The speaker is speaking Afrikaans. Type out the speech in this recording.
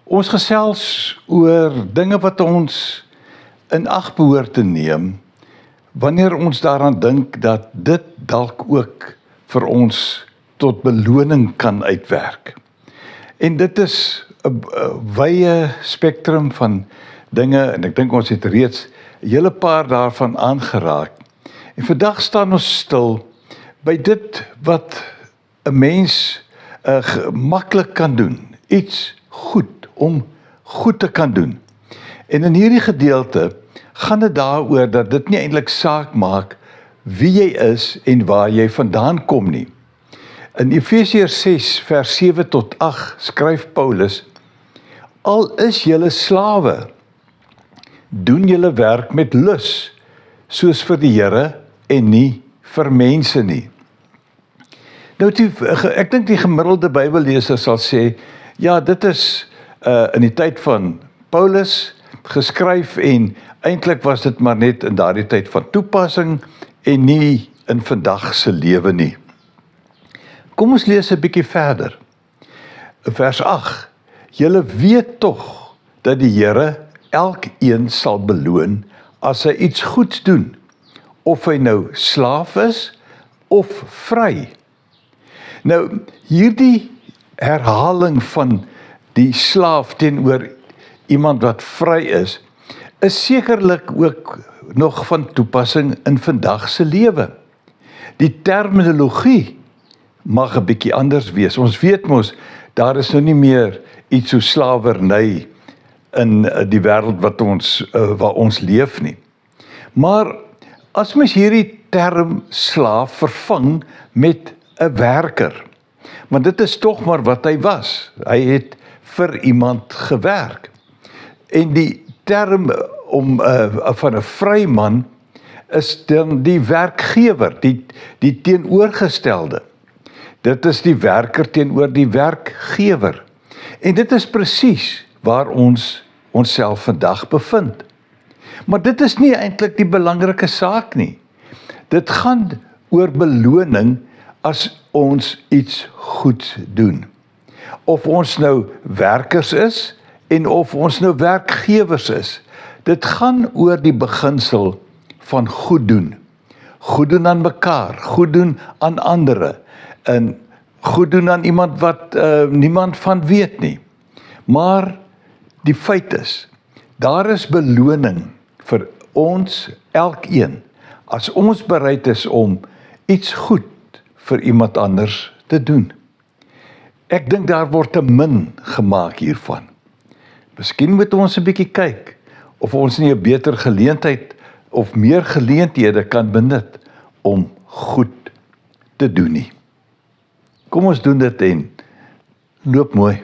Ons gesels oor dinge wat ons in ag behoort te neem, wanneer ons daaraan dink dat dit dalk ook vir ons tot beloning kan uitwerk. En dit is 'n wye spektrum van dinge, en ek dink ons het reeds 'n hele paar daarvan aangeraak. En vandag staan ons stil by dit wat 'n mens maklik kan doen, iets goed, om goed te kan doen. En in hierdie gedeelte gaan dit daaroor dat dit nie eintlik saak maak wie jy is en waar jy vandaan kom nie. In Efesiërs 6 vers 7 tot 8 skryf Paulus: Al is julle slawe, doen julle werk met lus, soos vir die Here en nie vir mense nie. Nou, ek dink die gemiddelde Bybelleser sal sê, ja, dit is in die tyd van Paulus geskryf en eintlik was dit maar net in daardie tyd van toepassing en nie in vandag se lewe nie. Kom ons lees 'n bietjie verder. Vers 8. Julle weet tog dat die Here elkeen sal beloon as hy iets goeds doen, of hy nou slaaf is of vry. Nou, hierdie herhaling van die slaaf teenoor iemand wat vry is sekerlik ook nog van toepassing in vandag se lewe. Die terminologie mag 'n bietjie anders wees. Ons weet mos, daar is nou nie meer iets so slawerny in die wêreld waar ons leef nie. Maar as mens hierdie term slaaf vervang met 'n werker, want dit is tog maar wat hy was. Hy het vir iemand gewerk. En die term van 'n vryman is dan die werkgewer, die teenoorgestelde. Dit is die werker teenoor die werkgewer. En dit is presies waar ons onsself vandag bevind. Maar dit is nie eintlik die belangrike saak nie. Dit gaan oor beloning as ons iets goeds doen. Of ons nou werkers is en of ons nou werkgewers is. Dit gaan oor die beginsel van goed doen. Goed doen aan mekaar, goed doen aan ander, en goed doen aan iemand wat niemand van weet nie. Maar die feit is, daar is beloning vir ons elkeen as ons bereid is om iets goed vir iemand anders te doen. Ek dink daar word te min gemaak hiervan. Miskien moet ons 'n bietjie kyk of ons nie 'n beter geleentheid of meer geleenthede kan benut om goed te doen nie. Kom ons doen dit en loop mooi.